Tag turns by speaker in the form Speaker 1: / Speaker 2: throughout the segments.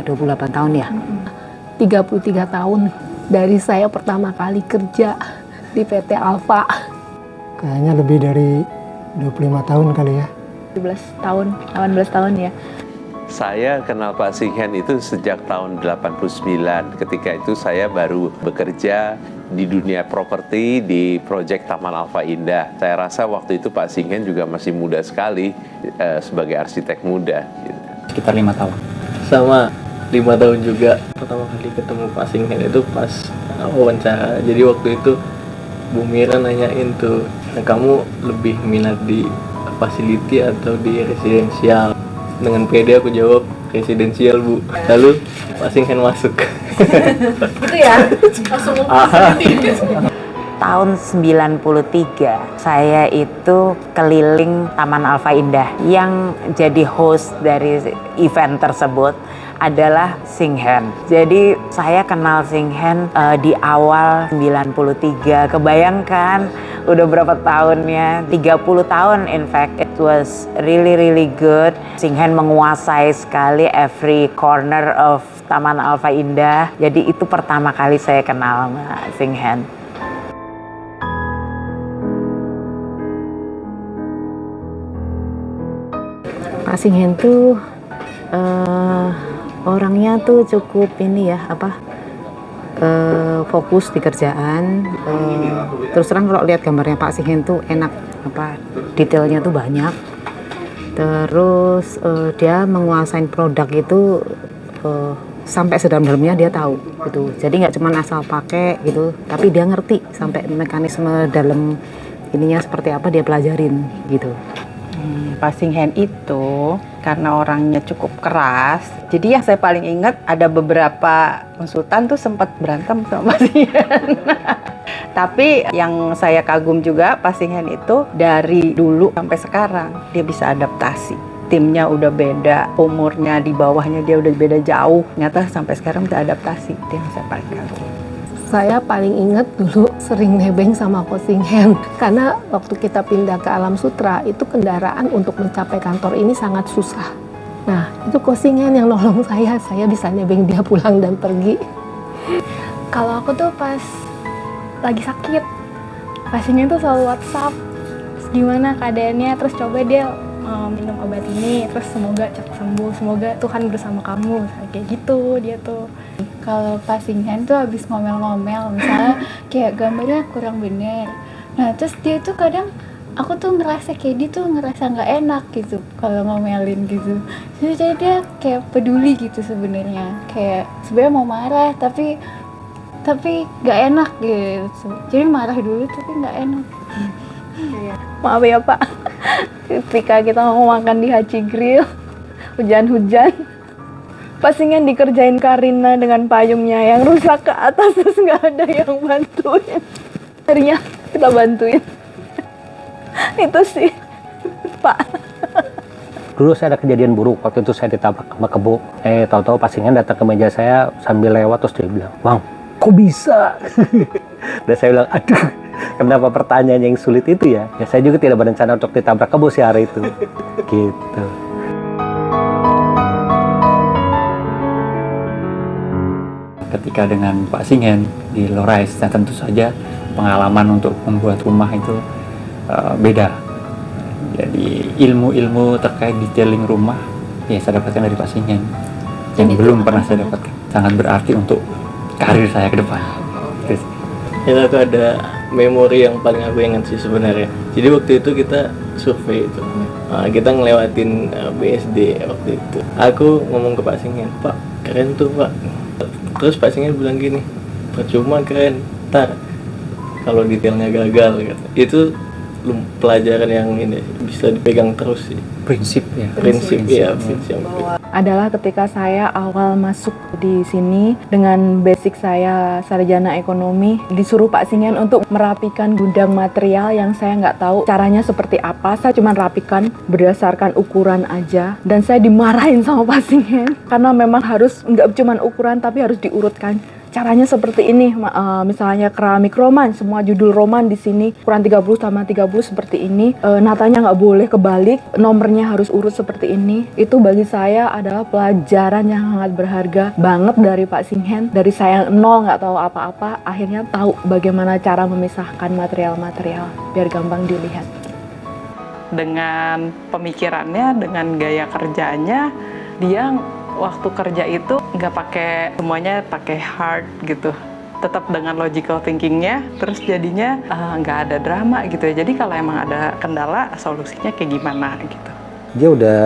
Speaker 1: 28 tahun ya?
Speaker 2: 33 tahun dari saya pertama kali kerja di PT Alfa.
Speaker 3: Kayaknya lebih dari 25 tahun kali ya.
Speaker 4: 17 tahun, 18 tahun ya.
Speaker 5: Saya kenal Pak Singhen itu sejak tahun 89. Ketika itu saya baru bekerja di dunia properti di proyek Taman Alfa Indah. Saya rasa waktu itu Pak Singhen juga masih muda sekali sebagai arsitek muda. Gitu.
Speaker 6: Sekitar 5 tahun.
Speaker 7: Sama 5 tahun juga. Pertama kali ketemu Pak Singhen itu pas wawancara. Jadi waktu itu Bu Mira nanyain tuh, kamu lebih minat di facility atau di residensial? Dengan pede aku jawab residensial, Bu. Lalu Pak Singhen masuk.
Speaker 4: Itu ya, langsung
Speaker 1: Tahun 93 saya itu keliling Taman Alfa Indah. Yang jadi host dari event tersebut adalah Singhen. Jadi saya kenal Singhen di awal 93. Kebayangkan udah berapa tahunnya? 30 tahun in fact. It was really good. Singhen menguasai sekali every corner of Taman Alfa Indah. Jadi itu pertama kali saya kenal sama Singhen. Pak Singhen tuh orangnya tuh cukup ini ya, fokus di kerjaan. Terus terang kalau lihat gambarnya Pak Singhen tuh enak, detailnya tuh banyak. Terus dia menguasai produk itu sampai sedalam-dalamnya dia tahu gitu. Jadi nggak cuma asal pakai gitu, tapi dia ngerti sampai mekanisme dalam ininya seperti apa dia pelajarin gitu.
Speaker 8: Pak Singhen itu karena orangnya cukup keras, jadi yang saya paling ingat ada beberapa konsultan tuh sempat berantem sama Pak Singhen. Tapi yang saya kagum juga Pak Singhen itu dari dulu sampai sekarang dia bisa adaptasi. Timnya udah beda, umurnya di bawahnya dia udah beda jauh. Ternyata sampai sekarang bisa adaptasi, itu yang saya paling kagum.
Speaker 2: Saya paling ingat dulu sering nebeng sama Ko Singhen karena waktu kita pindah ke Alam Sutra itu kendaraan untuk mencapai kantor ini sangat susah. Nah itu Ko Singhen yang nolong saya bisa nebeng dia pulang dan pergi.
Speaker 4: Kalau aku tuh pas lagi sakit, Pak Singhen tuh selalu WhatsApp, terus gimana keadaannya, terus coba dia minum obat ini, terus semoga cepat sembuh, semoga Tuhan bersama kamu, kayak gitu dia tuh. Kalau Pak Singhen tuh habis ngomel-ngomel, misalnya kayak gambarnya kurang bener, nah terus dia tuh kadang aku tuh ngerasa kayak dia tuh ngerasa nggak enak gitu kalau ngomelin gitu. Jadi dia kayak peduli gitu sebenarnya, kayak sebenarnya mau marah tapi nggak enak gitu. Jadi marah dulu tapi nggak enak. Maaf ya Pak, ketika kita mau makan di Haji Grill, hujan-hujan, Pak Singhen dikerjain Karina dengan payungnya yang rusak ke atas, terus nggak ada yang bantuin. Akhirnya kita bantuin. Itu sih, Pak.
Speaker 6: Dulu saya ada kejadian buruk, waktu itu saya ditabrak sama kebo. Tahu-tahu Pak Singhen datang ke meja saya sambil lewat, terus dia bilang, "Bang, kok bisa?" Dan saya bilang, "Aduh, kenapa pertanyaan yang sulit itu ya?" Ya saya juga tidak berencana untuk ditabrak kebo si hari itu. Gitu. Ketika dengan Pak Singhen di Lorais, dan tentu saja pengalaman untuk membuat rumah itu beda. Jadi ilmu-ilmu terkait detailing rumah ya saya dapatkan dari Pak Singhen yang belum pernah saya dapatkan. Sangat berarti untuk karir saya ke depan.
Speaker 7: Ya, itu ada memori yang paling aku ingat sih sebenarnya. Jadi waktu itu kita survei itu, kita ngelewatin BSD waktu itu. Aku ngomong ke Pak Singhen, "Pak, keren tuh Pak." Terus Pak Singhen bilang gini, "Percuma keren, ntar kalau detailnya gagal." Gitu. Itu pelajaran yang ini bisa dipegang terus sih.
Speaker 6: Prinsip ya.
Speaker 7: Prinsip.
Speaker 8: Adalah ketika saya awal masuk di sini dengan basic saya sarjana ekonomi, disuruh Pak Singhen untuk merapikan gudang material yang saya nggak tahu caranya seperti apa. Saya cuma rapikan berdasarkan ukuran aja, dan saya dimarahin sama Pak Singhen karena memang harus nggak cuma ukuran tapi harus diurutkan
Speaker 4: caranya seperti ini, misalnya keramik roman, semua judul roman di sini ukuran 30 sama 30 seperti ini, natanya nggak boleh kebalik, nomornya harus urut seperti ini. Itu bagi saya adalah pelajaran yang sangat berharga banget dari Pak Singhen. Dari saya nol nggak tahu apa-apa, akhirnya tahu bagaimana cara memisahkan material-material biar gampang dilihat.
Speaker 9: Dengan pemikirannya, dengan gaya kerjanya, dia waktu kerja itu nggak pakai semuanya pakai hard gitu, tetap dengan logical thinkingnya, terus jadinya nggak ada drama gitu ya. Jadi kalau emang ada kendala, solusinya kayak gimana gitu.
Speaker 10: Dia udah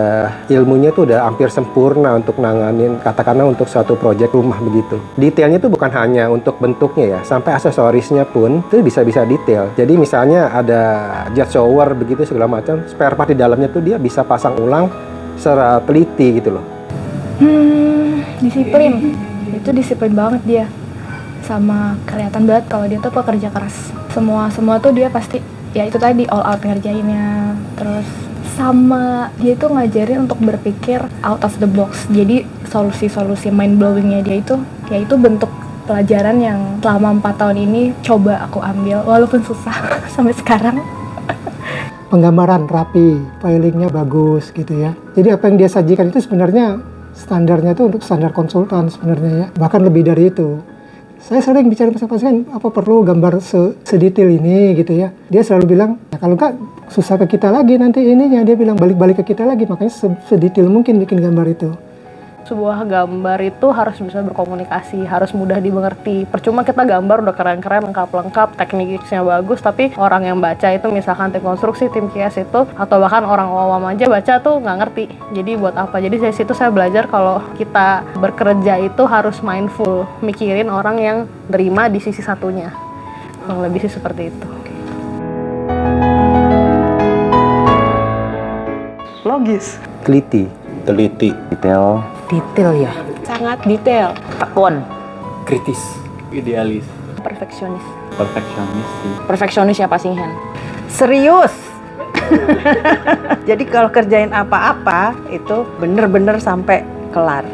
Speaker 10: ilmunya tuh udah hampir sempurna untuk nanganin, katakanlah untuk suatu proyek rumah begitu. Detailnya tuh bukan hanya untuk bentuknya ya, sampai aksesorisnya pun itu bisa detail. Jadi misalnya ada jet shower begitu segala macam, spare part di dalamnya tuh dia bisa pasang ulang secara teliti gitu loh.
Speaker 4: Disiplin, itu disiplin banget dia, sama kelihatan banget kalau dia tuh pekerja keras. Semua tuh dia pasti, ya itu tadi all out ngerjainnya. Terus sama dia itu ngajarin untuk berpikir out of the box. Jadi solusi-solusi mind blowingnya dia itu, ya itu bentuk pelajaran yang selama 4 tahun ini coba aku ambil, walaupun susah sampai sekarang.
Speaker 3: Penggambaran rapi, filingnya bagus gitu ya. Jadi apa yang dia sajikan itu sebenarnya standarnya itu untuk standar konsultan sebenarnya ya. Bahkan lebih dari itu. Saya sering bicara sama pasien, apa perlu gambar sedetail ini gitu ya. Dia selalu bilang, ya kalau enggak susah ke kita lagi nanti ininya. Dia bilang balik-balik ke kita lagi, makanya sedetail mungkin bikin gambar itu.
Speaker 2: Sebuah gambar itu harus bisa berkomunikasi, harus mudah dimengerti. Percuma kita gambar udah keren-keren, lengkap-lengkap, tekniknya bagus, tapi orang yang baca itu misalkan tim konstruksi, tim kias itu, atau bahkan orang awam aja baca tuh nggak ngerti. Jadi buat apa? Jadi dari situ saya belajar kalau kita bekerja itu harus mindful, mikirin orang yang nerima di sisi satunya. Kurang lebih sih seperti itu.
Speaker 9: Logis,
Speaker 10: Teliti,
Speaker 5: detail,
Speaker 1: Detail ya,
Speaker 2: Sangat detail,
Speaker 1: tekun.
Speaker 6: Kritis,
Speaker 7: Idealis.
Speaker 2: perfeksionis.
Speaker 6: perfeksionis sih.
Speaker 2: Perfeksionisnya Pak Singhen.
Speaker 8: Serius. Jadi kalau kerjain apa-apa itu bener-bener sampai kelar.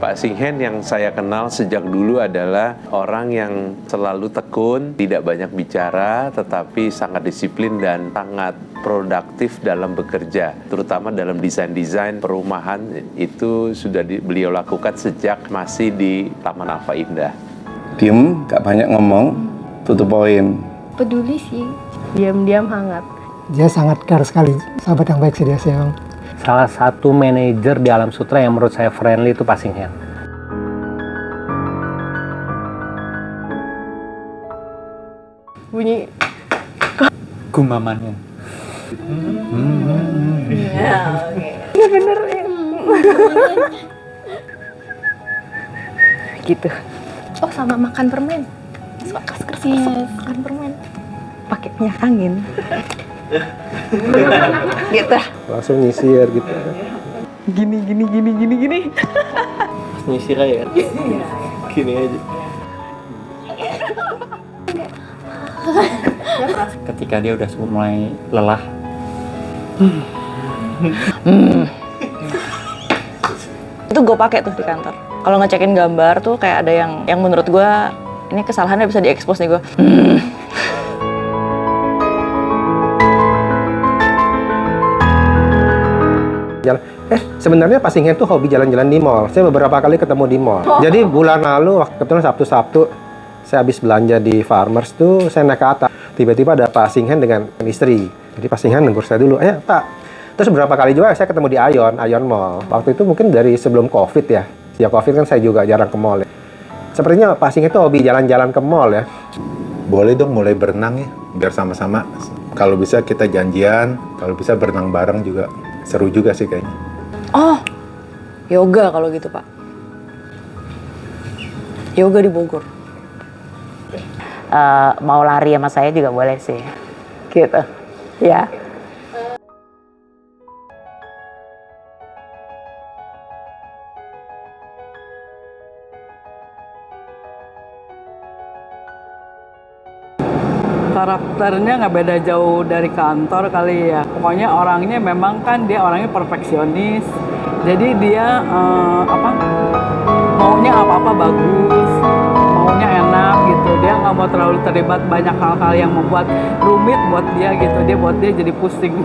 Speaker 5: Pak Singhen yang saya kenal sejak dulu adalah orang yang selalu tekun, tidak banyak bicara, tetapi sangat disiplin dan sangat produktif dalam bekerja. Terutama dalam desain-desain perumahan itu sudah beliau lakukan sejak masih di Taman Alfa Indah.
Speaker 11: Diem, gak banyak ngomong, tutup poin.
Speaker 4: Peduli sih.
Speaker 2: Diam-diam hangat.
Speaker 3: Dia sangat care sekali, sahabat yang baik sih dia sih emang.
Speaker 12: Salah satu manajer di Alam Sutra yang menurut saya friendly itu Pak Singhen.
Speaker 2: Bunyi
Speaker 6: Gumamannya.
Speaker 2: bener ya. Gitu.
Speaker 4: Oh, sama makan permen. Suka keras-keras makan permen.
Speaker 8: Pakai minyak angin. Gitu.
Speaker 10: langsung nyisir gitu.
Speaker 9: Gini.
Speaker 7: Pas nyisir aja. Gini aja.
Speaker 6: Ketika dia udah mulai lelah,
Speaker 2: Itu gue pakai tuh di kantor. Kalau ngecekin gambar tuh kayak ada yang menurut gue ini kesalahannya bisa diekspos nih gue.
Speaker 10: Sebenarnya Pak Singhen tuh hobi jalan-jalan di mall. Saya beberapa kali ketemu di mall. Jadi bulan lalu, kebetulan Sabtu, saya habis belanja di Farmers tuh, saya naik ke atas. Tiba-tiba ada Pak Singhen dengan istri. Jadi Pak Singhen negur saya dulu, Pak. Terus beberapa kali juga saya ketemu di Ion Mall. Waktu itu mungkin dari sebelum Covid ya. Sejak Covid kan saya juga jarang ke mall ya. Sepertinya Pak Singhen tuh hobi jalan-jalan ke mall ya.
Speaker 11: Boleh dong mulai berenang ya, biar sama-sama. Kalau bisa kita janjian, kalau bisa berenang bareng juga. Seru juga sih kayaknya.
Speaker 2: Oh, yoga kalau gitu Pak. Yoga di Bogor.
Speaker 1: Mau lari sama saya juga boleh sih. Gitu. Ya.
Speaker 9: karakternya nggak beda jauh dari kantor kali ya. Pokoknya orangnya memang kan dia orangnya perfeksionis. Jadi dia maunya apa-apa bagus.
Speaker 13: gitu. Dia nggak mau terlalu terlibat banyak hal-hal yang membuat rumit buat dia gitu. Dia buat dia jadi pusing.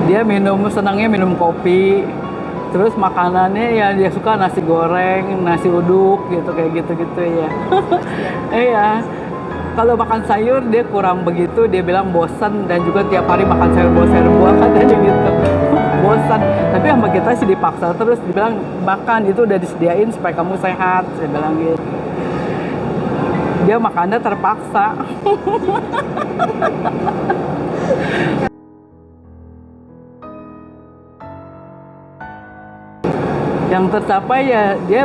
Speaker 13: Dia senangnya minum kopi, terus makanannya ya dia suka nasi goreng, nasi uduk gitu, kayak gitu-gitu ya. Iya, kalau makan sayur dia kurang begitu, dia bilang bosan, dan juga tiap hari makan sayur buah katanya gitu. Bosan, tapi sama kita sih dipaksa terus, dibilang makan itu udah disediain supaya kamu sehat, saya bilang gitu. Dia makannya terpaksa. Yang tercapai ya dia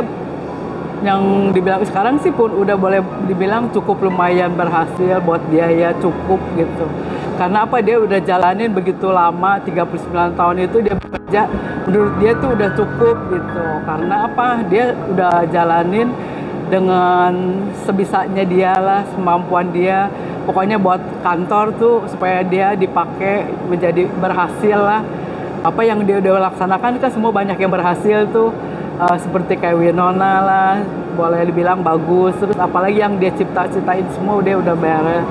Speaker 13: yang dibilang sekarang sih pun udah boleh dibilang cukup lumayan berhasil buat dia ya, cukup gitu. Karena apa, dia udah jalanin begitu lama, 39 tahun itu dia bekerja, menurut dia tuh udah cukup gitu. Karena apa, dia udah jalanin dengan sebisanya dia lah, semampuan dia. Pokoknya buat kantor tuh supaya dia dipakai menjadi berhasil lah. Apa yang dia udah laksanakan kan semua banyak yang berhasil tuh, seperti kayak Winona lah, boleh dibilang bagus. Terus apalagi yang dia ciptain semua dia udah beres.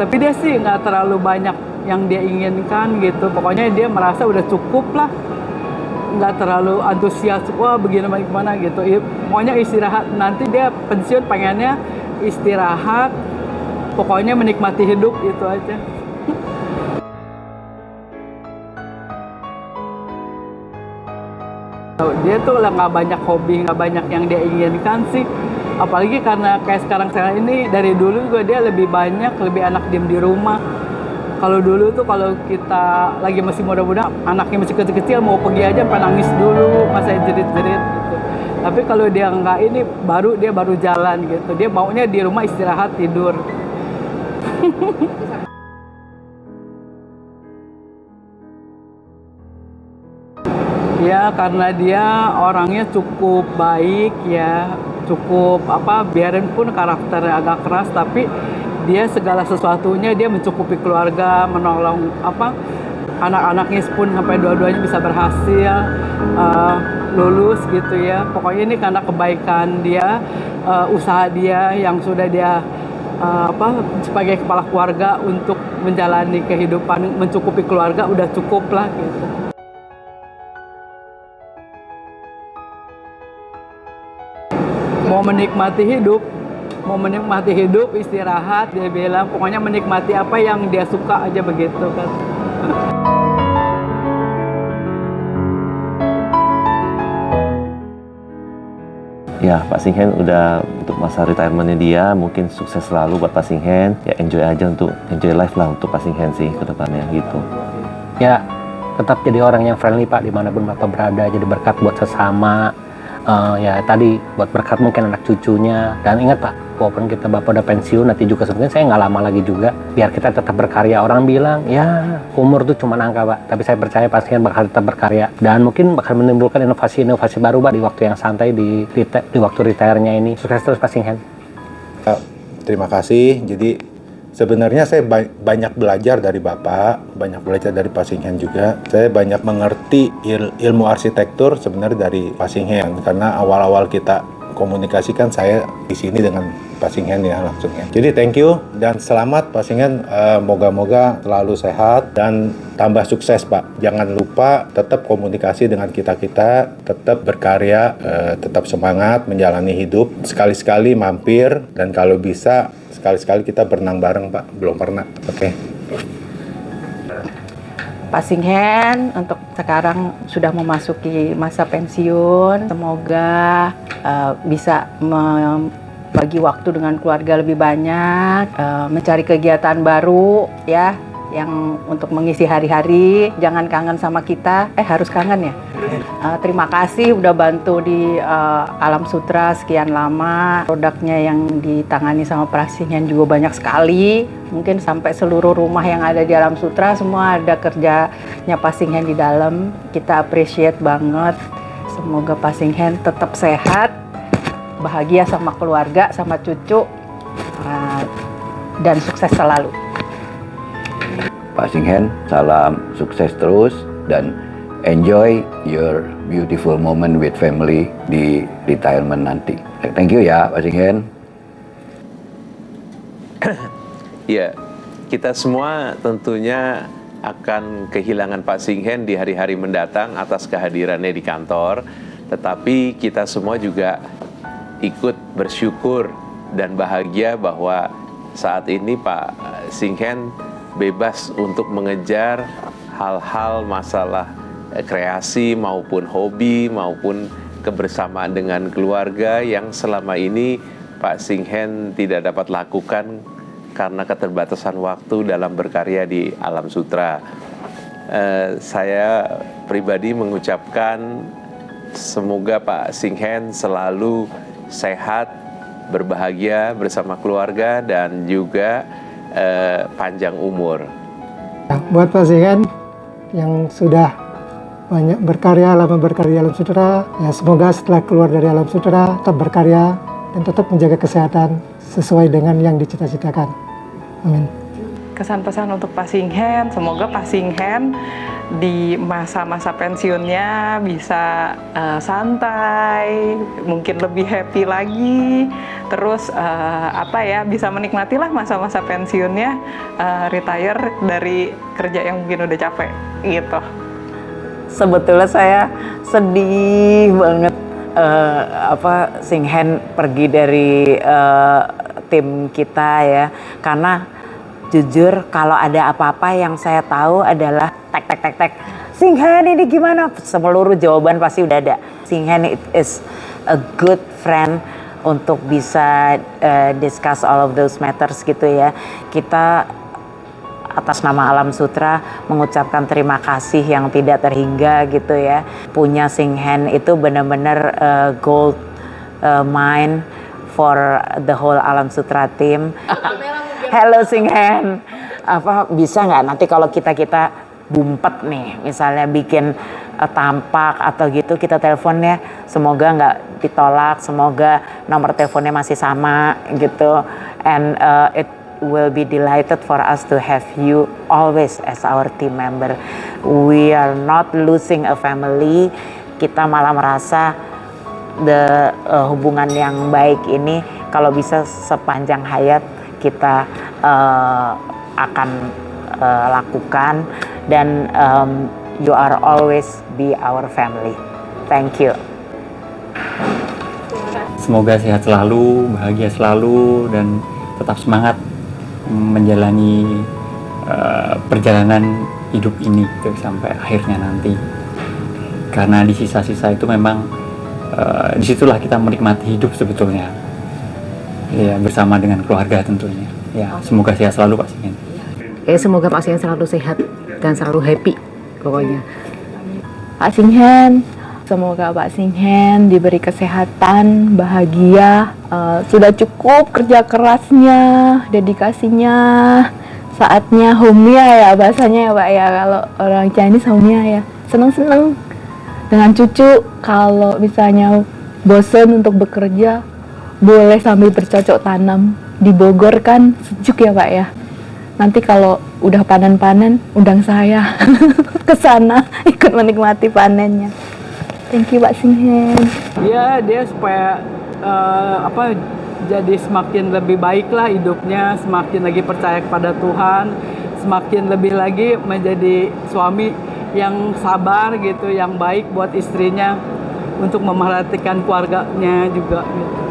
Speaker 13: Tapi dia sih nggak terlalu banyak yang dia inginkan gitu. Pokoknya dia merasa udah cukup lah, nggak terlalu antusias, wah begini gimana gitu. Pokoknya istirahat, nanti dia pensiun pengennya istirahat, pokoknya menikmati hidup itu aja. Dia tuh nggak banyak hobi, nggak banyak yang dia inginkan sih. Apalagi karena kayak sekarang ini, dari dulu juga dia lebih anak diem di rumah. Kalau dulu tuh kalau kita lagi masih muda-muda, anaknya masih kecil-kecil mau pergi aja sampai nangis dulu, masa jerit-jerit gitu. Tapi kalau dia nggak ini, dia baru jalan gitu. Dia maunya di rumah istirahat, tidur. Ya karena dia orangnya cukup baik ya, cukup biarin pun karakternya agak keras, tapi dia segala sesuatunya dia mencukupi keluarga, menolong anak-anaknya pun sampai dua-duanya bisa berhasil lulus gitu ya. Pokoknya ini karena kebaikan dia, usaha dia yang sudah dia sebagai kepala keluarga untuk menjalani kehidupan, mencukupi keluarga udah cukup lah gitu. Mau menikmati hidup, istirahat, dia bilang pokoknya menikmati apa yang dia suka aja begitu kan.
Speaker 14: Ya, Pak Singhen udah untuk masa retirementnya dia, mungkin sukses selalu buat Pak Singhen. Ya enjoy life lah untuk Pak Singhen sih ke depannya gitu.
Speaker 12: Ya, tetap jadi orang yang friendly Pak, dimanapun Bapak berada, jadi berkat buat sesama. Ya tadi buat berkat mungkin anak cucunya, dan ingat Pak, walaupun Bapak udah pensiun nanti juga sebenarnya saya nggak lama lagi juga, biar kita tetap berkarya. Orang bilang ya umur tuh cuma angka Pak, tapi saya percaya Pak Singhen bakal tetap berkarya dan mungkin bakal menimbulkan inovasi-inovasi baru Pak di waktu yang santai, di waktu retire-nya ini. Sukses terus Pak Singhen.
Speaker 11: Terima kasih. Jadi sebenarnya saya banyak belajar dari Bapak, banyak belajar dari Pak Singhen juga. Saya banyak mengerti ilmu arsitektur sebenarnya dari Pak Singhen, karena awal-awal kita komunikasikan saya di sini dengan Pak Singhen ya langsung ya. Jadi thank you dan selamat Pak Singhen, moga-moga selalu sehat dan tambah sukses Pak. Jangan lupa tetap komunikasi dengan kita-kita, tetap berkarya, tetap semangat menjalani hidup. Sekali-sekali mampir, dan kalau bisa sekali-sekali kita berenang bareng Pak, belum pernah. Oke.
Speaker 8: Pak Singhen untuk sekarang sudah memasuki masa pensiun, semoga bisa bagi waktu dengan keluarga lebih banyak, mencari kegiatan baru ya, yang untuk mengisi hari-hari. Jangan kangen sama kita, harus kangen ya. Terima kasih udah bantu di Alam Sutra sekian lama. Produknya yang ditangani sama Pak Singhen juga banyak sekali. Mungkin sampai seluruh rumah yang ada di Alam Sutra semua ada kerjanya Pak Singhen di dalam. Kita appreciate banget. Semoga Pak Singhen tetap sehat, bahagia sama keluarga, sama cucu, dan sukses selalu.
Speaker 15: Pak Singhen, salam sukses terus dan enjoy your beautiful moment with family di retirement nanti. Thank you ya Pak Singhen.
Speaker 5: Ya, kita semua tentunya akan kehilangan Pak Singhen di hari-hari mendatang atas kehadirannya di kantor. Tetapi kita semua juga ikut bersyukur dan bahagia bahwa saat ini Pak Singhen bebas untuk mengejar hal-hal masalah kreasi maupun hobi maupun kebersamaan dengan keluarga yang selama ini Pak Singhen tidak dapat lakukan karena keterbatasan waktu dalam berkarya di Alam Sutra. Saya pribadi mengucapkan semoga Pak Singhen selalu sehat, berbahagia bersama keluarga dan juga panjang umur.
Speaker 3: Buat Pak Singhen yang sudah banyak berkarya, lama berkarya Alam Sutra, ya semoga setelah keluar dari Alam Sutra tetap berkarya dan tetap menjaga kesehatan sesuai dengan yang dicita-citakan. Amin.
Speaker 9: Kesan pesan untuk Pak Singhen, semoga Pak Singhen di masa-masa pensiunnya bisa santai, mungkin lebih happy lagi, terus bisa menikmatilah masa-masa pensiunnya, retire dari kerja yang mungkin udah capek gitu.
Speaker 1: Sebetulnya saya sedih banget Singhen pergi dari tim kita ya, karena jujur kalau ada apa-apa yang saya tahu adalah tek Singhen ini gimana, seluruh jawaban pasti udah ada. Singhen is a good friend untuk bisa discuss all of those matters gitu ya. Kita atas nama Alam Sutra mengucapkan terima kasih yang tidak terhingga gitu ya. Punya Singhen itu benar-benar gold mine for the whole Alam Sutra team. Hello Singhen, bisa nggak nanti kalau kita bumpet nih, misalnya bikin tampak atau gitu, kita teleponnya, semoga nggak ditolak, semoga nomor teleponnya masih sama gitu, and it will be delighted for us to have you always as our team member. We are not losing a family, kita malah merasa hubungan yang baik ini kalau bisa sepanjang hayat kita akan lakukan, dan you are always be our family. Thank you.
Speaker 6: Semoga sehat selalu, bahagia selalu, dan tetap semangat menjalani perjalanan hidup ini gitu, sampai akhirnya nanti. Karena di sisa-sisa itu memang disitulah kita menikmati hidup sebetulnya, ya, bersama dengan keluarga tentunya. Ya, semoga sehat selalu Pak Singhen.
Speaker 16: Semoga Pak Singhen selalu sehat dan selalu happy pokoknya. Pak Singhen, semoga Pak Singhen diberi kesehatan, bahagia, sudah cukup kerja kerasnya, dedikasinya, saatnya homia ya bahasanya ya Pak ya, kalau orang Chinese homia ya, seneng-seneng dengan cucu. Kalau misalnya bosen untuk bekerja, boleh sambil bercocok tanam. Di Bogor kan sejuk ya Pak ya. Nanti kalau udah panen-panen, undang saya ke sana ikut menikmati panennya. Thank you Pak Singhen.
Speaker 13: Ya, dia supaya jadi semakin lebih baik lah hidupnya, semakin lagi percaya kepada Tuhan, semakin lebih lagi menjadi suami yang sabar gitu, yang baik buat istrinya, untuk memerhatikan keluarganya juga gitu.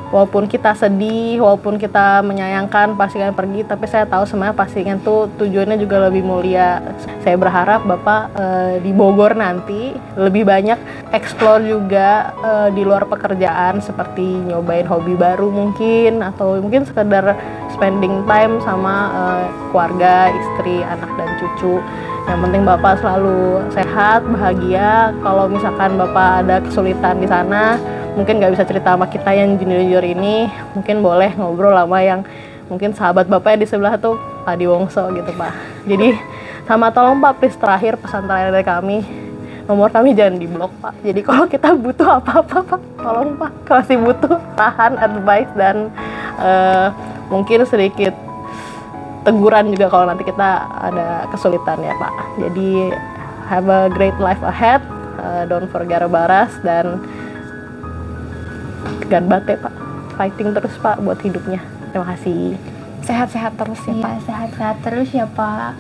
Speaker 2: Walaupun kita sedih, walaupun kita menyayangkan Pak Singhen pergi, tapi saya tahu sebenarnya Pak Singhen tuh tujuannya juga lebih mulia. Saya berharap Bapak di Bogor nanti lebih banyak explore juga di luar pekerjaan, seperti nyobain hobi baru mungkin, atau mungkin sekedar spending time sama keluarga, istri, anak, dan cucu. Yang penting Bapak selalu sehat, bahagia. Kalau misalkan Bapak ada kesulitan di sana, mungkin nggak bisa cerita sama kita yang junior ini, mungkin boleh ngobrol sama yang mungkin sahabat Bapak yang di sebelah tuh, Pak Diwangso gitu Pak. Jadi sama tolong Pak, please, terakhir pesan terakhir dari kami, nomor kami jangan diblok Pak. Jadi kalau kita butuh apa-apa Pak, tolong Pak, kalau masih butuh saran, advice, dan mungkin sedikit teguran juga kalau nanti kita ada kesulitan ya Pak. Jadi have a great life ahead, don't forget about us, dan ganbate Pak, fighting terus Pak buat hidupnya. Terima kasih.
Speaker 4: Sehat-sehat terus ya Pak.
Speaker 17: Sehat-sehat terus ya Pak.